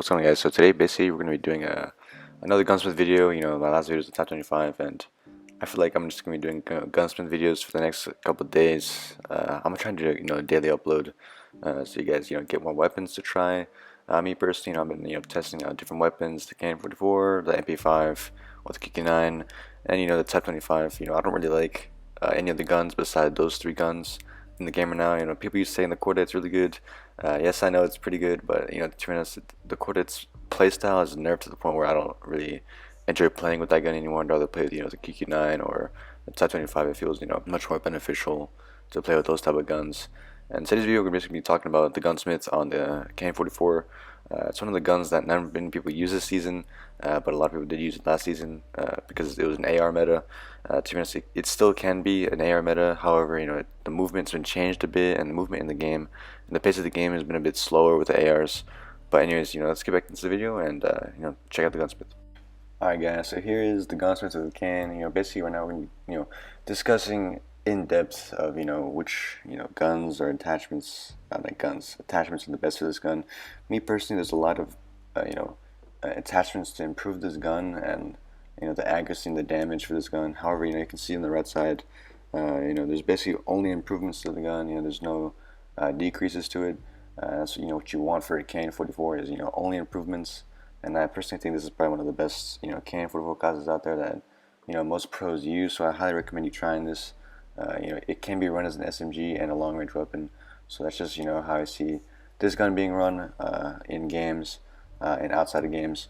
What's going on, guys? So today basically we're going to be doing another Gunsmith video. My last video was the top 25, and I feel like I'm just going to be doing Gunsmith videos for the next couple of days. I'm going to try and do a daily upload, so you guys get more weapons to try. Me personally, I've been testing out different weapons, the KN-44, the MP5, or the KK9, and the Type 25. I don't really like any of the guns besides those three guns in the game right now. People used to say in the Cordate's really good. Yes, I know it's pretty good, but to be honest, the Cordate's playstyle is nerfed to the point where I don't really enjoy playing with that gun anymore. I'd rather play with the KQ9 or the Type 25. It feels much more beneficial to play with those type of guns. And today's video, we're basically be talking about the Gunsmith on the KN-44. It's one of the guns that not many people use this season, but a lot of people did use it last season because it was an AR meta. To be honest, it still can be an AR meta. However, the movement's been changed a bit, and the movement in the game and the pace of the game has been a bit slower with the ARs. But anyways, let's get back into the video and check out the Gunsmith. Alright guys, so here is the Gunsmith of the can. Basically right now we're gonna be, discussing in depth of which guns or attachments, not like guns, attachments are the best for this gun. Me personally, there's a lot of attachments to improve this gun and the accuracy and the damage for this gun. However, you can see on the right side, there's basically only improvements to the gun. There's no decreases to it. So what you want for a KN-44 is only improvements. And I personally think this is probably one of the best KN-44 classes out there that most pros use. So I highly recommend you trying this. It can be run as an SMG and a long-range weapon. So that's just how I see this gun being run in games and outside of games.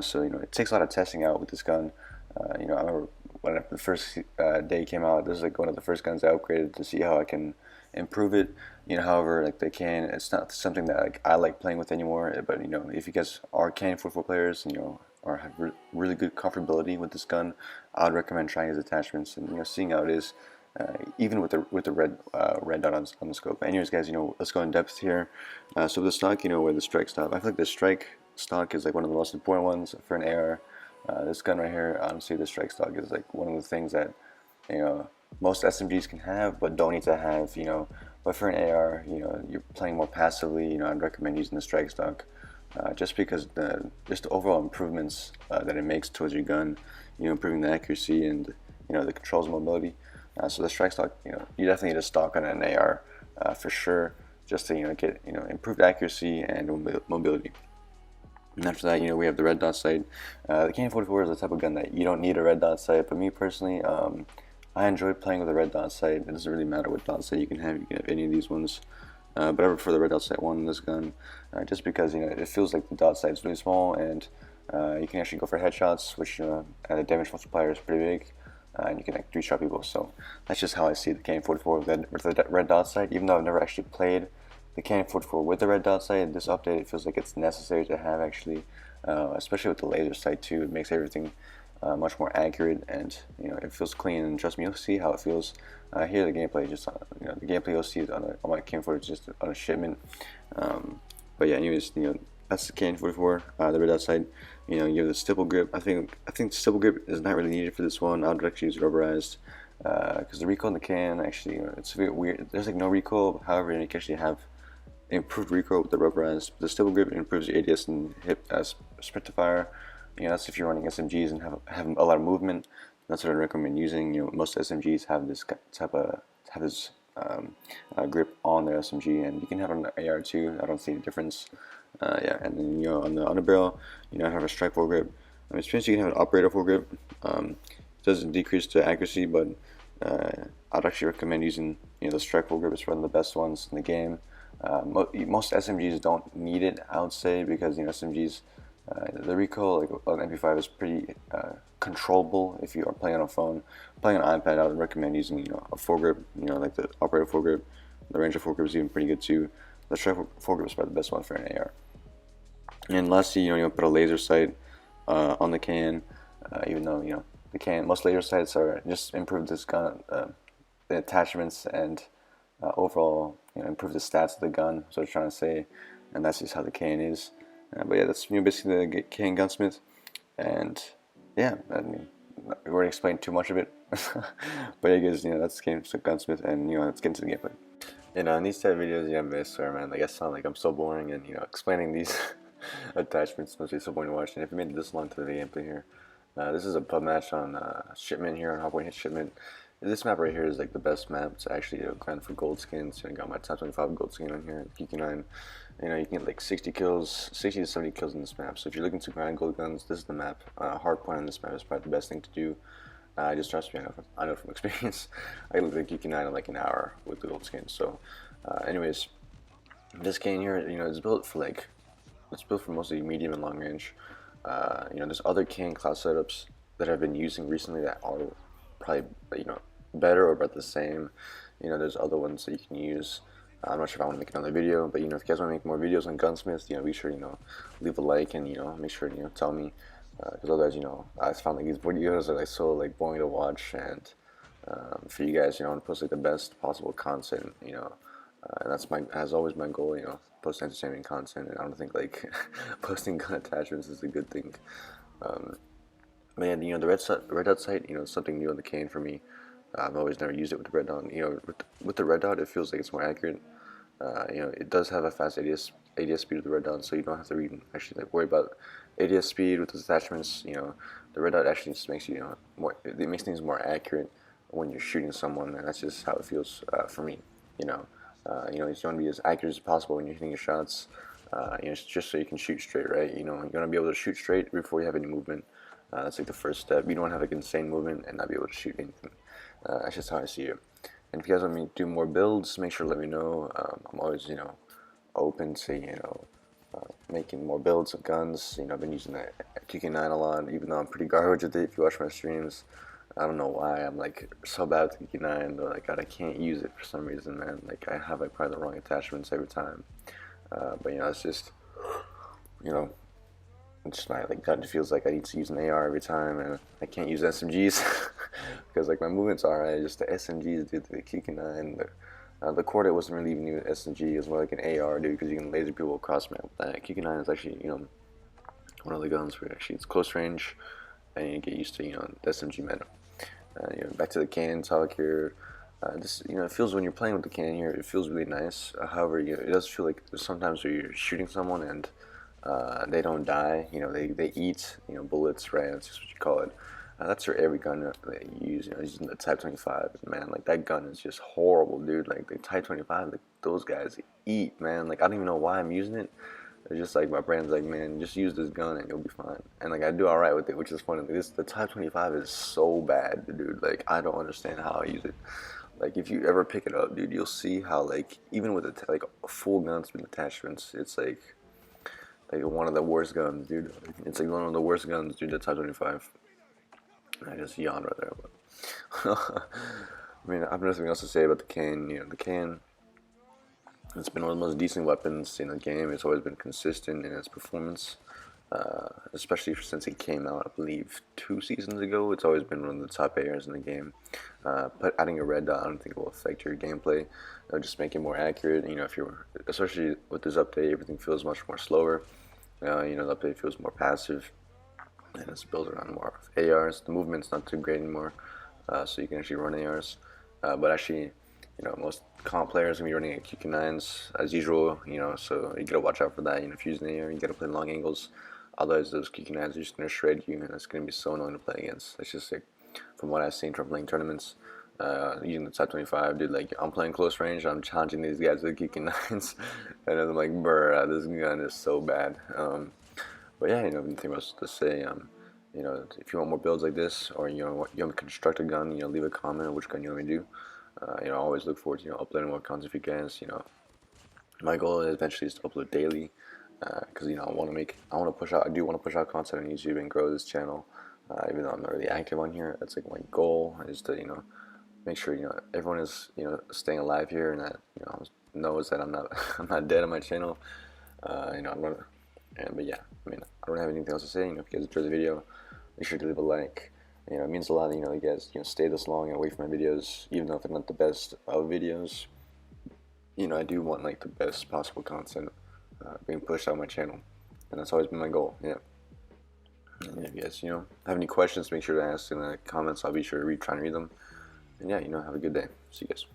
So it takes a lot of testing out with this gun. I remember when the first day came out, this is like one of the first guns I upgraded to see how I can improve it. However, like it's not something that I like playing with anymore. But if you guys are KN-44 players, or have really good comfortability with this gun, I would recommend trying his attachments and seeing how it is, even with the red dot on the scope. But anyways, guys, let's go in depth here. So the stock, where the strike stop. I feel like the strike stock is like one of the most important ones for an AR. This gun right here, honestly, the strike stock is like one of the things that most SMGs can have, but don't need to have. But for an AR, you're playing more passively. I'd recommend using the strike stock, just because just the overall improvements that it makes towards your gun, improving the accuracy and the controls and mobility. So the strike stock, you definitely need a stock on an AR for sure, just to get improved accuracy and mobility. And after that, we have the red dot sight. The KN-44 is the type of gun that you don't need a red dot sight, but me personally, I enjoy playing with a red dot sight. It doesn't really matter what dot sight you can have any of these ones. But I prefer the red dot sight one in this gun, just because it feels like the dot sight is really small, and you can actually go for headshots, which the damage multiplier is pretty big, and you can like 3-shot people. So that's just how I see the KN-44 with the red dot sight. Even though I've never actually played the KN-44 with the red dot sight, this update it feels like it's necessary to have actually, especially with the laser sight too. It makes everything much more accurate, and it feels clean. And trust me, you'll see how it feels. Here the gameplay just the gameplay you'll see is on my KN-44 just on a shipment. But yeah, anyways, that's the KN-44. The red dot sight. You have the stipple grip. I think the stipple grip is not really needed for this one. I would actually use rubberized, because the recoil in the can actually it's a bit weird. There's like no recoil. However, you can actually have improved recoil with the rubberized. The stipple grip improves your ADS and hip sprint to fire. That's if you're running SMGs and have a lot of movement. That's what I recommend using. Most SMGs have this grip on their SMG, and you can have it on the AR too. I don't see any difference. Yeah, and then on the barrel, I have a strike full grip. Experience you can have an operator full grip. It doesn't decrease the accuracy, but I'd actually recommend using the strike full grip. It's one of the best ones in the game. Most SMGs don't need it, I would say, because SMGs, the recoil like on MP5 is pretty controllable if you are playing on a phone. Playing on an iPad, I would recommend using a full grip, like the operator full grip. The Ranger full grip is even pretty good too. The strike full grip is probably the best one for an AR. And lastly, you put a laser sight on the can, even though the can, most laser sights are just improve this gun, the attachments, and overall improve the stats of the gun. So I'm trying to say, and that's just how the can is. But yeah, that's basically the KN Gunsmith, and yeah, I mean, we already explained too much of it. But yeah, guys, that's KN Gunsmith, and let's get into the gameplay. In these type of videos, I swear, man, like I sound like I'm so boring, and explaining these attachments. Must be so point watching. If you made it this long to the gameplay here, this is a pub match on Shipment here on Hotpoint Hit Shipment. This map right here is like the best map to actually grind for gold skins. I got my top 25 gold skin on here, KN-44. You know, you can get like 60 kills, 60 to 70 kills in this map. So if you're looking to grind gold guns, this is the map. Hardpoint on this map is probably the best thing to do. Just trust me, I know from experience. I looked at KN-44 in like an hour with the gold skin. So, anyways, this cane here, you know, it's built for like, it's built for mostly medium and long range. You know, there's other cane class setups that I've been using recently that are probably, you know, better or about the same. You know, there's other ones that you can use. I'm not sure if I want to make another video, but you know, if you guys want to make more videos on Gunsmith, you know, be sure, you know, leave a like and, you know, make sure, you know, tell me, because otherwise, you know, I found like these videos are like so like boring to watch, and for you guys, you know, I want to post like the best possible content, you know, and that's has always my goal, you know, post entertainment content, and I don't think like posting gun attachments is a good thing. But yeah, you know, the red dot sight, you know, it's something new on the cane for me. I've always never used it with the red dot. You know, with the red dot, it feels like it's more accurate. You know, it does have a fast ADS speed with the red dot, so you don't have to actually like worry about ADS speed with the attachments. You know, the red dot actually just makes you, more. It makes things more accurate when you're shooting someone, and that's just how it feels for me. You know, you know, you want to be as accurate as possible when you're hitting your shots. You know, just so you can shoot straight, right? You know, you want to be able to shoot straight before you have any movement. That's like the first step. You don't want to have like insane movement and not be able to shoot anything. That's just how I see it. And if you guys want me to do more builds, make sure to let me know. I'm always, you know, open to, you know, making more builds of guns. You know, I've been using that KN-44 a lot, even though I'm pretty garbage with it. If you watch my streams, I don't know why I'm like so bad with KN-44, but like God, I can't use it for some reason, man. Like I have like probably the wrong attachments every time. But you know, it's just, you know, just my like gut feels like I need to use an AR every time, and I can't use SMGs because like my movements are alright. Just the SMGs, dude, the KN-44, the Quartet wasn't really even an SMG. It was more like an AR, dude, because you can laser people across map with that. KN-44 is actually, you know, one of the guns where actually it's close range, and you get used to, you know, the SMG meta. You know, back to the cannon talk here. This, you know, it feels when you're playing with the cannon here, it feels really nice. However, you know, it does feel like there's sometimes where you're shooting someone and they don't die. You know, they eat, you know, bullets, right? That's just what you call it. That's for every gun that you use. You know, using the Type 25, man, like that gun is just horrible, dude. Like the Type 25, like those guys eat, man. Like I don't even know why I'm using it. It's just like my brain's like, man, just use this gun and you'll be fine. And like I do all right with it, which is funny. Like, the Type 25 is so bad, dude. Like I don't understand how I use it. Like if you ever pick it up, dude, you'll see how like even with like full Gunsmith attachments, it's like one of the worst guns, dude. It's like one of the worst guns, dude. The Type 25. I just yawned right there, but I mean, I have nothing else to say about the cane. You know, the cane. It's been one of the most decent weapons in the game. It's always been consistent in its performance, especially since it came out, I believe, 2 seasons ago. It's always been one of the top ARs in the game. But adding a red dot, I don't think it will affect your gameplay. It'll just make it more accurate. You know, if you're, especially with this update, everything feels much more slower. You know, the update feels more passive, and it's built around more ARs. The movement's not too great anymore, so you can actually run ARs. But actually, you know, most comp players are gonna be running at KN-44s as usual. You know, so you gotta watch out for that. You know, if you're using AR, you gotta play long angles. Otherwise, those KN-44s are just gonna shred you, and it's gonna be so annoying to play against. That's just like from what I've seen from playing tournaments. Using the Type 25, dude, like I'm playing close range, I'm challenging these guys with KN-44s, and I'm like, bruh, this gun is so bad. But yeah, you know, nothing else to say. You know, if you want more builds like this, or you know, you want to construct a gun, you know, leave a comment on which gun you want me to do. You know, I always look forward to, you know, uploading more content for you guys. You know, my goal is eventually is to upload daily, because you know, I do want to push out content on YouTube and grow this channel. Even though I'm not really active on here, that's like my goal, is to, you know, make sure, you know, everyone is, you know, staying alive here, and that, you know, knows that I'm not I'm not dead on my channel. You know, I'm gonna. But yeah, I mean, I don't have anything else to say. You know, if you guys enjoyed the video, make sure to leave a like. You know, it means a lot. You know, you guys, you know, stay this long and wait for my videos, even though they're not the best of videos. You know, I do want like the best possible content being pushed on my channel, and that's always been my goal. Yeah. And if you guys, you know, have any questions, make sure to ask in the comments. I'll be sure to try and read them. And yeah, you know, have a good day. See you guys.